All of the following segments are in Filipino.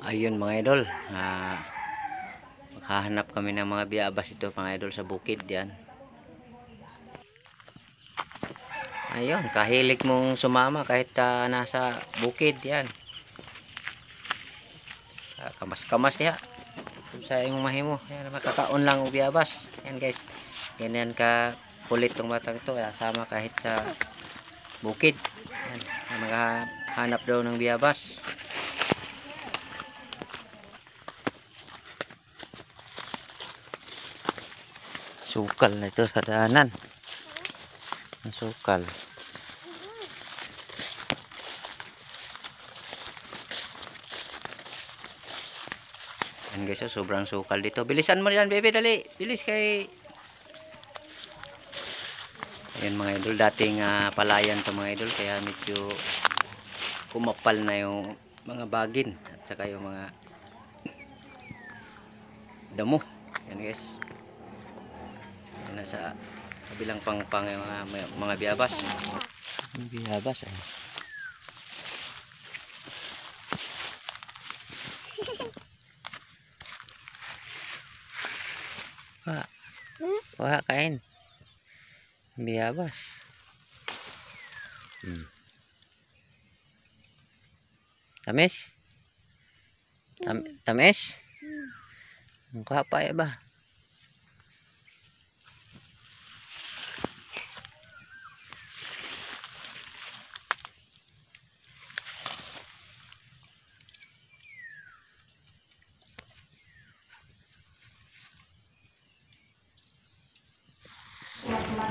Ayun mga idol, makahanap kami ng mga biyabas ito mga idol sa bukid yan. Ayun, kahilig mong sumama kahit nasa bukid yan. Kamas-kamas ya sa imong mahimo yan, makakaon lang og biyabas yan guys. Ganyan ka kulit tong batang ito, sama kahit sa bukid yan, makahanap daw ng biyabas. Sukal na ito sa daanan. Sukal. Yan guys, sobrang sukal dito. Bilisan mo yan, bebe, dali. Bilis kay. Ayan mga idol, dating palayan to mga idol, kaya medyo kumapal na yung mga bagin at saka yung mga damo. Yan guys. Nasa kabilang pangpang yung mga biyabas. Biyabas eh. Wah, kain. Biyabas. Tamis? Tamis? Ang kapay ba?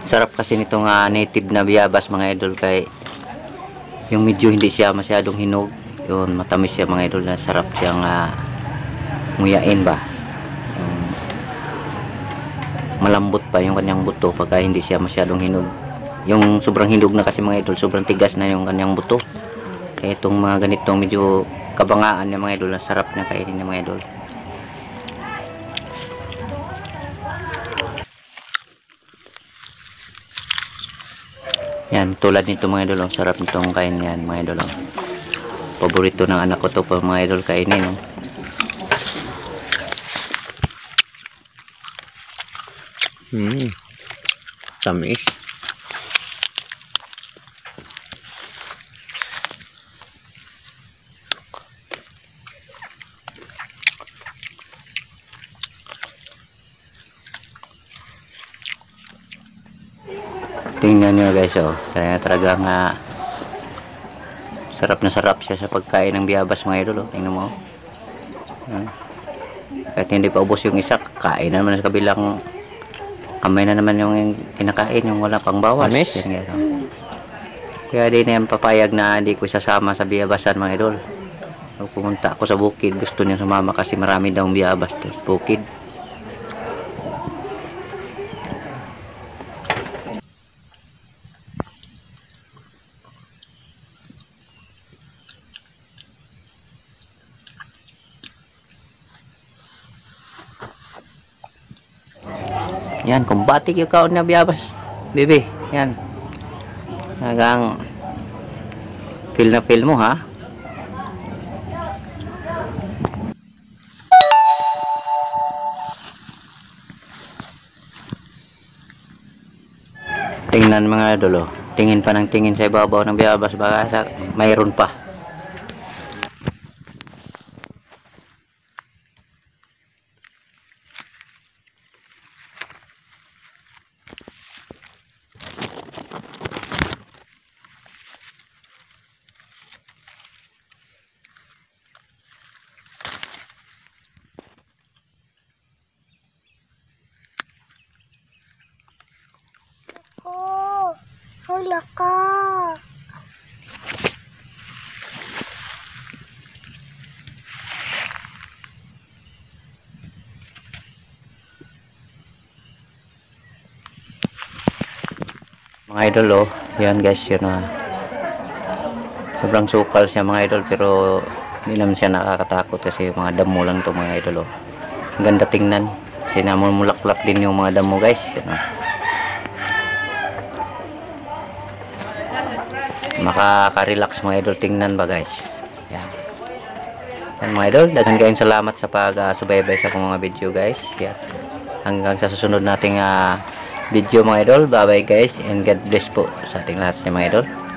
Sarap kasi nitong native na biyabas mga idol, kay yung medyo hindi siya masyadong hinog, yun matamis siya mga idol, na sarap siyang nguyain ba, malambot pa yung kanyang buto pagka hindi siya masyadong hinog. Yung sobrang hinog na kasi mga idol, sobrang tigas na yung kanyang buto, kaya itong mga ganitong medyo kabangaan niya mga idol, na sarap na kainin niya mga idol. Yan, tulad nito mga idol, sarap nitong kain yan mga idol. Paborito ng anak ko to pa mga idol kainin. Tamis. Tingnan nyo guys, kaya talagang sarap na sarap siya sa pagkain ng biyabas mga idol. Tingnan mo. Kahit hindi pa ubos yung isa, kain na naman sa kabilang kamay na naman yung kinakain, yung wala pang bawas. Yan, guys, kaya di na yan papayag na hindi ko isasama sa biyabasan mga idol. Pumunta ako sa bukid, gusto niya sumama kasi marami daw biyabas sa bukid. Yan, kumbati yung kaon na biyabas, bebe. Yan, hanggang feel na feel mo ha. Tingnan mga idol, tingin pa ng tingin sa ibabaw ng biyabas, baka mayroon pa. Hala ka. Mga idol, yan guys, yun sobrang sukal siya mga idol, pero hindi naman siya nakakatakot kasi mga damo lang to mga idol. Ang ganda tingnan, sinamumulaklak din yung mga damo guys, yun, makaka-relax mga idol tingnan ba guys. Yan. Yan mga idol, daghan kayong salamat sa pag-subaybay sa akong mga video guys. Yan. Hanggang sa susunod nating video mga idol. Bye bye guys and God bless po sa ating lahat mga idol.